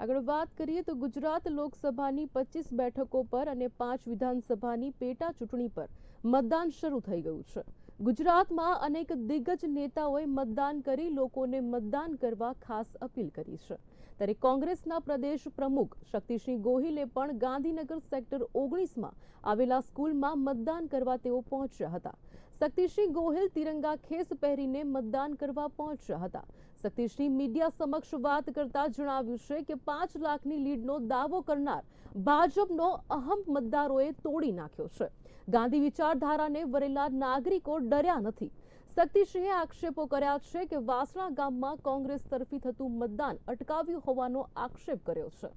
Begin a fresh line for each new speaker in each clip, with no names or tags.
આગળ વાત કરીએ તો ગુજરાત લોકસભાની 25 બેઠકો પર અને 5 વિધાનસભાની પેટા ચૂંટણી પર મતદાન શરૂ થઈ ગયું છે। ગુજરાતમાં અનેક દિગ્ગજ નેતાઓએ મતદાન કરી લોકોને મતદાન કરવા ખાસ અપીલ કરી છે। ત્યારે કોંગ્રેસના પ્રદેશ પ્રમુખ શક્તિસિંહ ગોહિલે પણ ગાંધીનગર સેક્ટર 19માં આવેલા સ્કૂલમાં મતદાન કરવા તેઓ પહોંચ્યા હતા। શક્તિસિંહ ગોહિલ તિરંગા ખેસ પહેરીને મતદાન કરવા પહોંચ્યા હતા। શક્તિસિંહ મીડિયા સમક્ષ વાત કરતા જણાવ્યું છે કે 5 લાખની લીડનો દાવો કરનાર ભાજપનો અહમ મતદારોએ તોડી નાખ્યો છે। ગાંધી વિચારધારાને વરેલા નાગરિકો ડર્યા નથી। શક્તિસિંહે આક્ષેપો કર્યા છે કે વાસણા ગામમાં કોંગ્રેસ તરફી થતું મતદાન અટકાવ્યું હોવાનો આક્ષેપ કર્યો છે।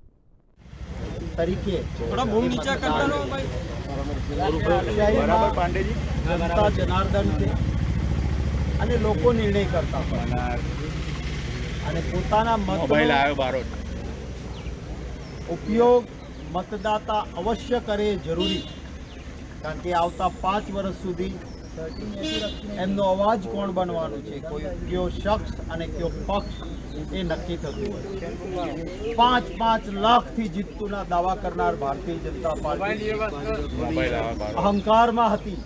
તરીકે
થોડા મૂળ નીચા કરતા રહો ભાઈ।
બરાબર પાંડેજી, જનતા જનાર્દન છે અને લોકો નિર્ણય કરતા હોય અને પોતાના મતનો ઉપયોગ મતદાતા અવશ્ય કરે જરૂરી, કારણ કે આવતા 5 વર્ષ સુધી એમનો અવાજ કોણ બનવાનું છે, કયો શખ્સ અને કયો પક્ષ એ નક્કી થતું હોય। 5 લાખથી જીતતુંના દાવા કરનાર ભારતીય જનતા પાર્ટી અહંકારમાં હતી।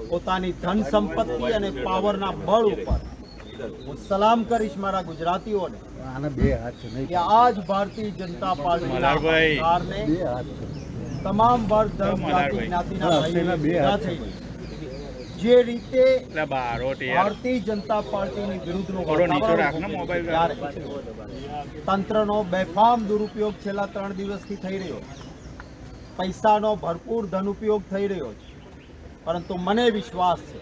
પોતાની ધન સંપત્તિ અને પાવરના બળ ઉપર હું સલામ કરીશ મારા ગુજરાતીઓને કે આજ ભારતીય જનતા પાર્ટીના અહંકારને તમામ વર્ગ ધર્મ જાતિ જ્ઞાતિના ભાઈઓ ભેગા થઈને જે રીતે ભારતીય જનતા પાર્ટીની વિરુદ્ધનો તંત્રનો બેફામ દુરુપયોગ છેલ્લા 3 દિવસથી થઈ રહ્યો છે, પૈસાનો ભરપૂર ધનુપયોગ થઈ રહ્યો છે, પરંતુ મને વિશ્વાસ છે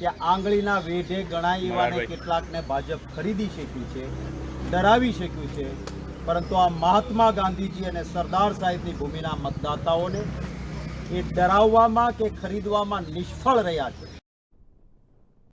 કે આંગળીના વેઢે ગણાય એવાને કેટલાકને ભાજપ ખરીદી શક્યું છે, ડરાવી શક્યું છે, પરંતુ આ મહાત્મા ગાંધીજી અને સરદાર સાહેબની ભૂમિના મતદાતાઓને એ ડરાવવામાં કે ખરીદવામાં નિષ્ફળ રહ્યા છે।